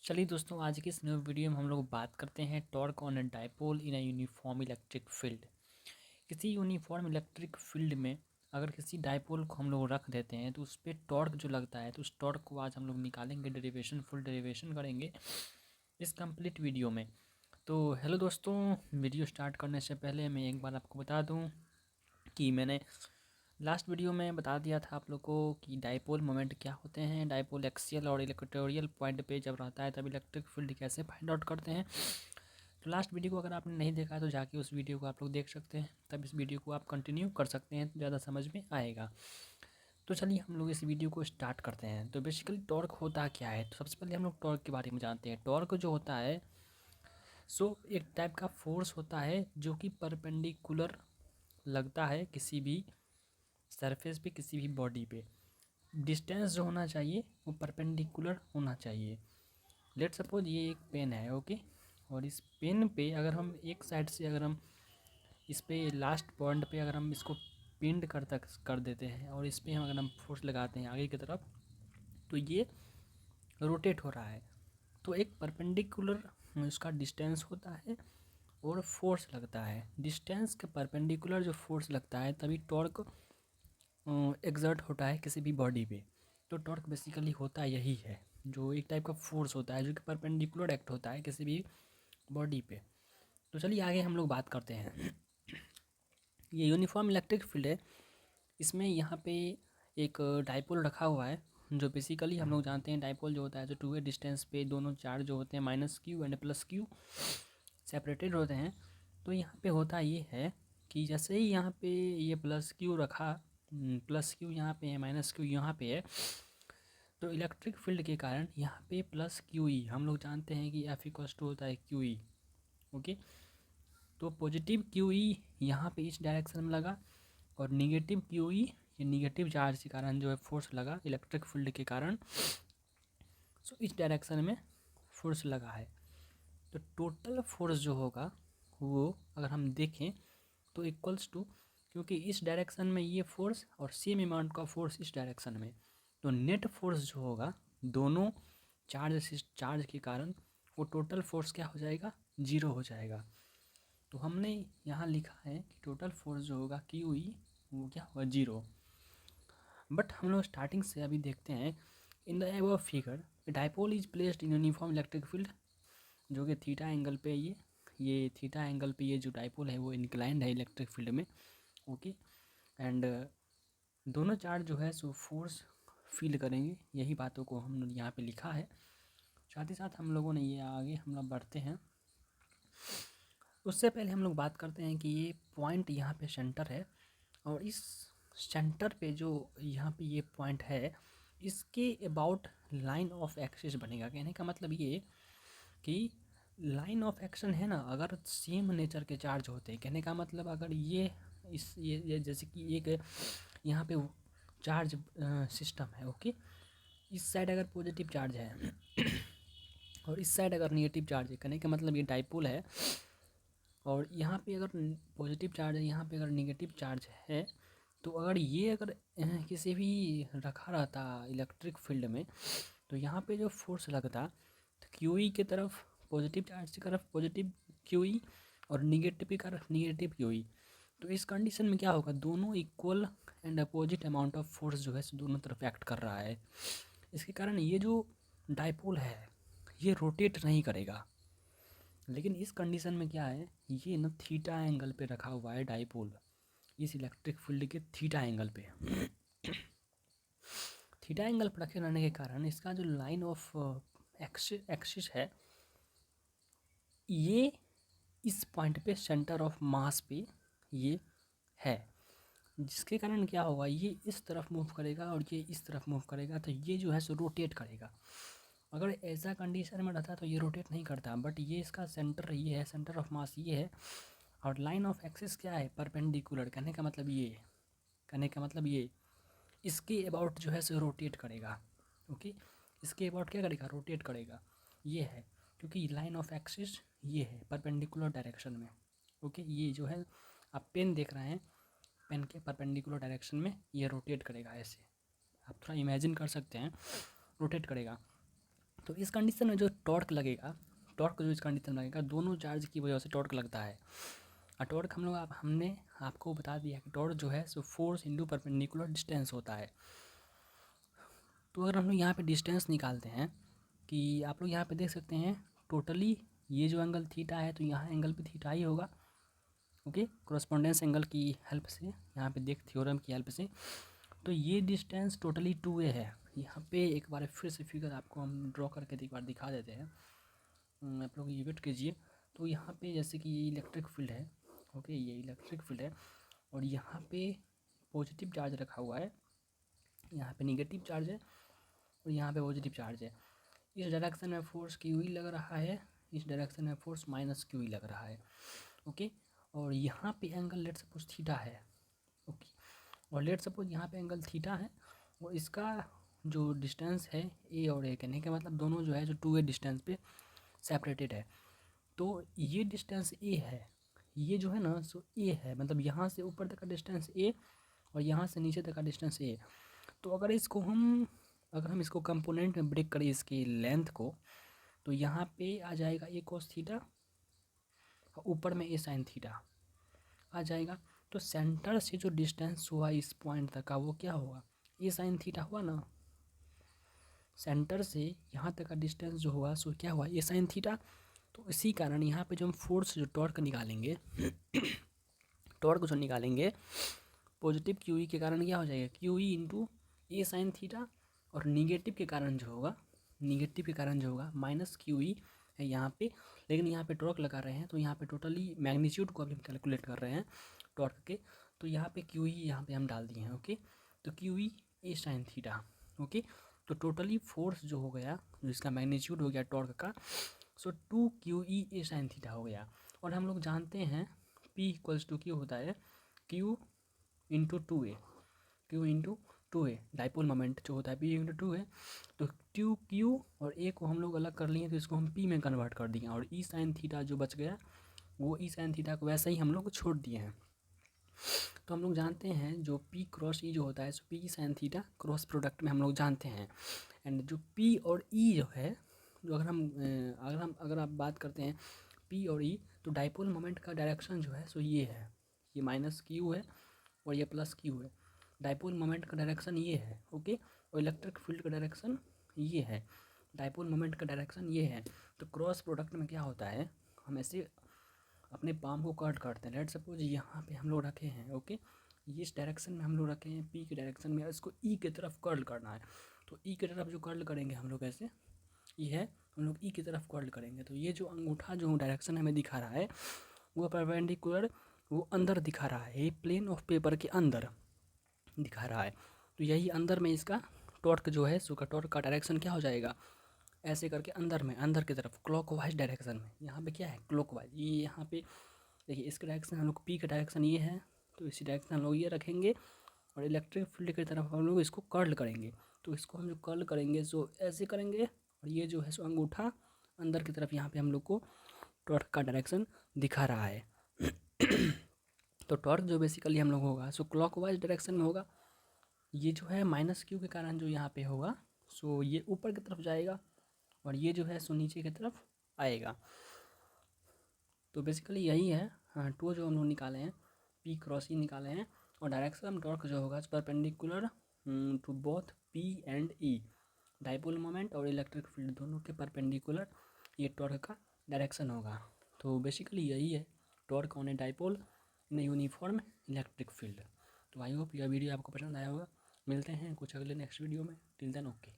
चलिए दोस्तों, आज की इस न्यू वीडियो में हम लोग बात करते हैं torque on a dipole in a uniform electric field. किसी यूनिफॉर्म इलेक्ट्रिक फील्ड में अगर किसी डाइपोल को हम लोग रख देते हैं तो उस पर टॉर्क जो लगता है, तो उस टॉर्क को आज हम लोग निकालेंगे, डेरिवेशन फुल डेरिवेशन करेंगे इस कंप्लीट वीडियो में। तो हेलो दोस्तों, वीडियो स्टार्ट करने से पहले मैं एक बार आपको बता दूं कि मैंने लास्ट वीडियो में बता दिया था आप लोग को कि डाइपोल मोमेंट क्या होते हैं, डाइपोल एक्सियल और इलेक्ट्रोरियल पॉइंट पे जब रहता है तब इलेक्ट्रिक फील्ड कैसे फाइंड आउट करते हैं। तो लास्ट वीडियो को अगर आपने नहीं देखा है तो जाके उस वीडियो को आप लोग देख सकते हैं, तब इस वीडियो को आप कंटिन्यू कर सकते हैं तो ज़्यादा समझ में आएगा। तो चलिए हम लोग इस वीडियो को स्टार्ट करते हैं। तो बेसिकली टॉर्क होता क्या है, तो सबसे पहले हम लोग टॉर्क के बारे में जानते हैं। टॉर्क जो होता है एक टाइप का फोर्स होता है जो कि परपेंडिकुलर लगता है किसी भी सरफेस पे, किसी भी बॉडी पे। डिस्टेंस जो होना चाहिए वो परपेंडिकुलर होना चाहिए। लेट सपोज ये एक पेन है, ओके, और इस पेन पे अगर हम एक साइड से अगर हम इस पे लास्ट पॉइंट पे अगर हम इसको पिंड कर देते हैं और इस पे हम अगर हम फोर्स लगाते हैं आगे की तरफ, तो ये रोटेट हो रहा है। तो एक परपेंडिकुलर इसका डिस्टेंस होता है और फोर्स लगता है। डिस्टेंस के परपेंडिकुलर जो फोर्स लगता है तभी टॉर्क एग्जर्ट होता है किसी भी बॉडी पे। तो टॉर्क बेसिकली होता यही है, जो एक टाइप का फोर्स होता है जो कि परपेंडिकुलर एक्ट होता है किसी भी बॉडी पे। तो चलिए आगे हम लोग बात करते हैं। ये यूनिफॉर्म इलेक्ट्रिक फील्ड है। इसमें यहाँ पे एक डाइपोल रखा हुआ है, जो बेसिकली हम लोग जानते हैं डाइपोल जो होता है, जो टू वे डिस्टेंस पे दोनों चार्ज जो होते हैं minus Q and plus Q separated होते हैं। तो यहाँ पे होता ये है कि जैसे ही यहाँ पे ये प्लस क्यू रखा, प्लस क्यू यहाँ पे है, माइनस क्यू यहाँ पे है, तो इलेक्ट्रिक फील्ड के कारण यहाँ पे प्लस क्यू ई, हम लोग जानते हैं कि एफ इक्वल्स टू होता है क्यू ई, ओके। तो पॉजिटिव क्यू ई यहाँ पे इस डायरेक्शन में लगा और निगेटिव क्यू ई, ये निगेटिव चार्ज के कारण जो है फोर्स लगा इलेक्ट्रिक फील्ड के कारण, सो इस डायरेक्शन में फोर्स लगा है। तो टोटल फोर्स जो होगा वो अगर हम देखें तो इक्वल्स टू, क्योंकि इस डायरेक्शन में ये फोर्स और सेम अमाउंट का फोर्स इस डायरेक्शन में, तो नेट फोर्स जो होगा दोनों चार्ज के कारण वो टोटल फोर्स क्या हो जाएगा, जीरो हो जाएगा। तो हमने यहाँ लिखा है कि टोटल फोर्स जो होगा क्यू ई वो क्या होगा, जीरो। बट हम लोग स्टार्टिंग से अभी देखते हैं, in the above figure dipole is placed in uniform electric field, जो कि थीटा एंगल पे ये थीटा एंगल पे ये जो डाइपोल है वो इंक्लाइंड है इलेक्ट्रिक फील्ड में, ओके। एंड दोनों चार्ज जो है सो फोर्स फील करेंगे, यही बातों को हम लोग यहाँ पे लिखा है। साथ ही साथ हम लोगों ने ये आगे हम लोग बढ़ते हैं, उससे पहले हम लोग बात करते हैं कि ये पॉइंट यहाँ पे सेंटर है और इस सेंटर पे जो यहाँ पे ये पॉइंट है इसके अबाउट लाइन ऑफ एक्सिस बनेगा। कहने का मतलब ये कि लाइन ऑफ एक्शन है ना, अगर सेम नेचर के चार्ज होते हैं, कहने का मतलब अगर ये जैसे कि एक यहाँ पे चार्ज सिस्टम है, ओके। इस साइड अगर पॉजिटिव चार्ज है और इस साइड अगर निगेटिव चार्ज है, कहने का मतलब ये डाइपोल है। और यहाँ पे अगर पॉजिटिव चार्ज है, यहाँ पे अगर निगेटिव चार्ज है, तो अगर ये अगर किसी भी रखा रहता इलेक्ट्रिक फील्ड में, तो यहाँ पे जो फोर्स लगता तो क्यू ई की तरफ, पॉजिटिव चार्ज की तरफ पॉजिटिव क्यू ई और निगेटिव की तरफ निगेटिव क्यू ई। तो इस कंडीशन में क्या होगा, दोनों equal and opposite amount of force जो है दोनों तरफ एक्ट कर रहा है। इसके कारण ये जो डाइपोल है ये रोटेट नहीं करेगा। लेकिन इस कंडीशन में क्या है, ये ना थीटा एंगल पे रखा हुआ है डाइपोल, इस इलेक्ट्रिक फील्ड के थीटा एंगल पे। थीटा एंगल पर रखे रहने के कारण इसका जो लाइन ऑफ एक्सिस है ये इस पॉइंट पे सेंटर ऑफ मास पे ये है, जिसके कारण क्या होगा, ये इस तरफ मूव करेगा और ये इस तरफ मूव करेगा, तो ये जो है सो रोटेट करेगा। अगर ऐसा कंडीशन में रहता तो ये रोटेट नहीं करता, बट ये इसका सेंटर ये है, सेंटर ऑफ मास ये है, और लाइन ऑफ एक्सिस क्या है, परपेंडिकुलर। कहने का मतलब ये इसके अबाउट जो है सो रोटेट करेगा, ओके। इसके अबाउट क्या करेगा, रोटेट करेगा, ये है, क्योंकि लाइन ऑफ एक्सिस ये है परपेंडिकुलर डायरेक्शन में, ओके। ये जो है आप पेन देख रहे हैं, पेन के परपेंडिकुलर डायरेक्शन में ये रोटेट करेगा, ऐसे आप थोड़ा इमेजिन कर सकते हैं, रोटेट करेगा। तो इस कंडीशन में जो टॉर्क लगेगा, टॉर्क जो इस कंडीशन में लगेगा, दोनों चार्ज की वजह से टॉर्क लगता है। और टॉर्क हमने आपको बता दिया कि टॉर्क जो है so force into perpendicular distance होता है। तो अगर हम लोग यहाँ पे डिस्टेंस निकालते हैं कि आप लोग यहाँ पे देख सकते हैं टोटली ये जो एंगल थीटा है, तो यहाँ एंगल भी थीटा ही होगा। ओके, कोरस्पोंडेंस एंगल की हेल्प से, यहाँ पे देख थ्योरम की हेल्प से, तो ये डिस्टेंस टोटली 2a है। यहाँ पे एक बार फिर से फिगर आपको हम ड्रॉ करके एक बार दिखा देते हैं, आप लोग ये वेट कीजिए। तो यहाँ पे जैसे कि ये इलेक्ट्रिक फील्ड है, ओके, ये इलेक्ट्रिक फील्ड है और यहाँ पे पॉजिटिव चार्ज रखा हुआ है, यहाँ पे निगेटिव चार्ज है और यहाँ पे पॉजिटिव चार्ज है। इस डायरेक्शन में फोर्स क्यू ई लग रहा है, इस डायरेक्शन में फोर्स माइनस क्यू ई लग रहा है। ओके, और यहाँ पे एंगल लेट सपोज थीटा है। ओके, और लेट सपोज यहाँ पे एंगल थीटा है और इसका जो डिस्टेंस है ए और ए, कहने का मतलब दोनों जो है जो 2a डिस्टेंस पे सेपरेटेड है। तो ये डिस्टेंस ए है, ये जो है ना सो ए है, मतलब यहाँ से ऊपर तक का डिस्टेंस ए और यहाँ से नीचे तक का डिस्टेंस ए। तो अगर हम इसको कंपोनेंट में ब्रेक करें इसकी लेंथ को, तो यहाँ पे आ जाएगा ए कोस थीटा, ऊपर में ए साइन थीटा आ जाएगा। तो सेंटर से जो डिस्टेंस हुआ इस पॉइंट तक का वो क्या होगा, ए साइन थीटा हुआ ना। सेंटर से यहाँ तक का डिस्टेंस जो हुआ सो क्या हुआ, ए साइन थीटा। तो इसी कारण यहाँ पे जो हम फोर्स जो टॉर्क निकालेंगे टॉर्क जो निकालेंगे पॉजिटिव क्यू ई के कारण क्या हो जाएगा, क्यू ई इंटू ए साइन थीटा, और निगेटिव के कारण जो होगा माइनस क्यू ई है यहाँ पे। लेकिन यहाँ पे टॉर्क लगा रहे हैं तो यहाँ पे टोटली मैग्नीट्यूड को अभी हम कैलकुलेट कर रहे हैं टॉर्क के, तो यहाँ पे क्यू ई यहाँ पे हम डाल दिए हैं। ओके, तो क्यू ई ए साइन थीटा। ओके, तो टोटली फोर्स जो हो गया, जो इसका मैग्नीट्यूड हो गया टॉर्क का, सो 2 क्यू ई ए साइन थीटा हो गया। और हम लोग जानते हैं P इक्वल्स टू क्यू होता है Q into 2a, Q into 2a, dipole moment जो होता है P इंटू 2a। तो क्यू और ए को हम लोग अलग कर लिए तो इसको हम P में कन्वर्ट कर दिए, और ई साइन थीटा जो बच गया वो ई साइन थीटा को वैसे ही हम लोग छोड़ दिए हैं। तो हम लोग जानते हैं जो P क्रॉस ई जो होता है सो P sine theta cross product में हम लोग जानते हैं। एंड जो P और E जो है, जो अगर आप बात करते हैं P और E, तो डाइपोल मोमेंट का डायरेक्शन जो है सो ये है, ये माइनस क्यू है और ये प्लस क्यू है। डाइपोल मोमेंट का डायरेक्शन ये है। ओके, और इलेक्ट्रिक फील्ड का डायरेक्शन ये है, डाइपोल मोमेंट का डायरेक्शन ये है। तो क्रॉस प्रोडक्ट में क्या होता है, हम ऐसे अपने पाम को कट करते हैं। लेट सपोज यहाँ पे हम लोग रखे हैं, ओके, ये इस डायरेक्शन में हम लोग रखे हैं P के डायरेक्शन में, इसको E की तरफ कर्ल करना है। तो E की तरफ जो कर्ल करेंगे हम लोग ऐसे, ये है, हम लोग E की तरफ कर्ल करेंगे तो ये जो अंगूठा जो डायरेक्शन हमें दिखा रहा है वो परपेंडिकुलर, वो अंदर दिखा रहा है, ये प्लेन ऑफ पेपर के अंदर दिखा रहा है। तो यही अंदर में इसका टॉर्क जो है, सो का टॉर्क का डायरेक्शन क्या हो जाएगा, ऐसे करके अंदर की तरफ क्लॉकवाइज डायरेक्शन में। यहाँ पे क्या है, क्लॉकवाइज, ये यहाँ पे देखिए इसका डायरेक्शन हम लोग P का डायरेक्शन ये है, तो इसी डायरेक्शन हम लोग ये रखेंगे और इलेक्ट्रिक फील्ड की तरफ हम लोग इसको कर्ल करेंगे। तो इसको हम जो कर्ल करेंगे सो ऐसे करेंगे, और ये जो है सो अंगूठा अंदर की तरफ यहाँ पे हम लोग को टॉर्क का डायरेक्शन दिखा रहा है। तो टॉर्क जो बेसिकली हम लोग होगा सो क्लॉकवाइज डायरेक्शन में होगा। ये जो है माइनस क्यू के कारण जो यहाँ पे होगा सो ये ऊपर की तरफ जाएगा और ये जो है सो नीचे की तरफ आएगा। तो बेसिकली यही है, हाँ, टू जो हम लोग निकाले हैं P क्रॉस ई निकाले हैं, और डायरेक्शन टॉर्क जो होगा perpendicular to both P and E, dipole moment और इलेक्ट्रिक फील्ड दोनों के परपेंडिकुलर ये टॉर्क का डायरेक्शन होगा। तो बेसिकली यही है torque on a dipole in uniform electric field. तो आई होप यह वीडियो आपको पसंद आया होगा। मिलते हैं कुछ अगले नेक्स्ट वीडियो में, टिल देन ओके।